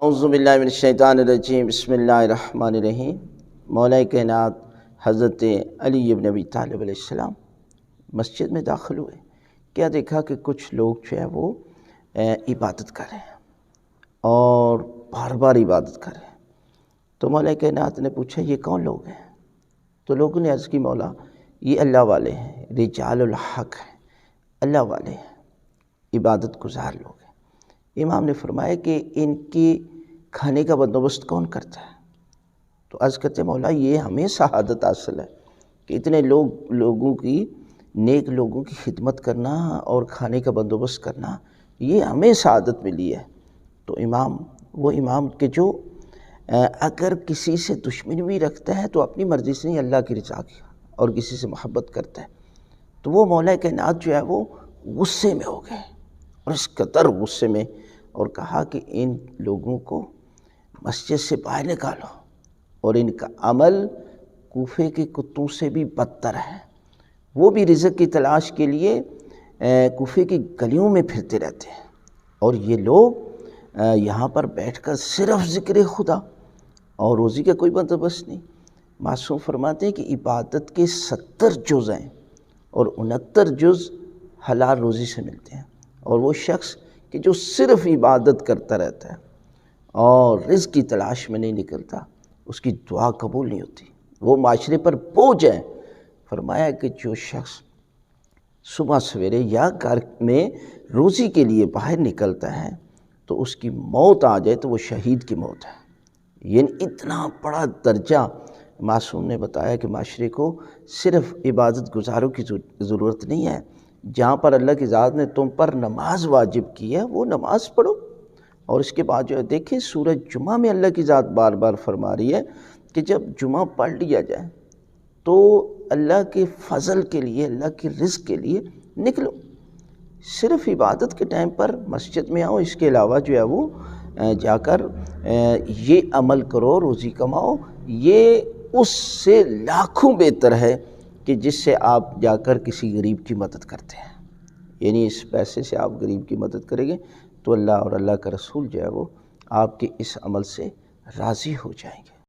اعوذ باللہ من الشیطان الرجیم، بسم اللہ الرحمن الرحیم۔ مولا کائنات حضرت علی ابن ابی طالب علیہ السلام مسجد میں داخل ہوئے، کیا دیکھا کہ کچھ لوگ جو ہے وہ عبادت کر رہے ہیں اور بار بار عبادت کر رہے ہیں۔ تو مولا کائنات نے پوچھا یہ کون لوگ ہیں؟ تو لوگوں نے عرض کی مولا یہ اللہ والے ہیں، رجال الحق ہیں، اللہ والے ہیں، عبادت گزار لوگ ہیں۔ امام نے فرمایا کہ ان کی کھانے کا بندوبست کون کرتا ہے؟ تو عرض کرتے مولا یہ ہمیں سعادت حاصل ہے کہ اتنے لوگوں کی نیک لوگوں کی خدمت کرنا اور کھانے کا بندوبست کرنا، یہ ہمیں سعادت ملی ہے۔ تو وہ امام کہ جو اگر کسی سے دشمنی بھی رکھتا ہے تو اپنی مرضی سے نہیں، اللہ کی رضا کی، اور کسی سے محبت کرتا ہے، تو وہ مولا کائنات جو ہے وہ غصے میں ہو گئے، اور اس قدر غصے میں، اور کہا کہ ان لوگوں کو مسجد سے باہر نکالو، اور ان کا عمل کوفے کے کتوں سے بھی بدتر ہے۔ وہ بھی رزق کی تلاش کے لیے کوفے کی گلیوں میں پھرتے رہتے ہیں، اور یہ لوگ یہاں پر بیٹھ کر صرف ذکر خدا اور روزی کا کوئی بندوبست نہیں۔ معصوم فرماتے ہیں کہ عبادت کے 70 جز ہیں اور 69 جز حلال روزی سے ملتے ہیں، اور وہ شخص کہ جو صرف عبادت کرتا رہتا ہے اور رزق کی تلاش میں نہیں نکلتا، اس کی دعا قبول نہیں ہوتی، وہ معاشرے پر بوجھ ہے۔ فرمایا کہ جو شخص صبح سویرے یا گھر میں روزی کے لیے باہر نکلتا ہے تو اس کی موت آ جائے تو وہ شہید کی موت ہے۔ یعنی اتنا بڑا درجہ معصوم نے بتایا کہ معاشرے کو صرف عبادت گزاروں کی ضرورت نہیں ہے، جہاں پر اللہ کی ذات نے تم پر نماز واجب کی ہے وہ نماز پڑھو۔ اور اس کے بعد جو ہے دیکھیں سورہ جمعہ میں اللہ کی ذات بار بار فرما رہی ہے کہ جب جمعہ پڑھ لیا جائے تو اللہ کے فضل کے لیے، اللہ کے رزق کے لیے نکلو۔ صرف عبادت کے ٹائم پر مسجد میں آؤ، اس کے علاوہ جو ہے وہ جا کر یہ عمل کرو، روزی کماؤ، یہ اس سے لاکھوں بہتر ہے کہ جس سے آپ جا کر کسی غریب کی مدد کرتے ہیں۔ یعنی اس پیسے سے آپ غریب کی مدد کریں گے تو اللہ اور اللہ کا رسول جو ہے وہ آپ کے اس عمل سے راضی ہو جائیں گے۔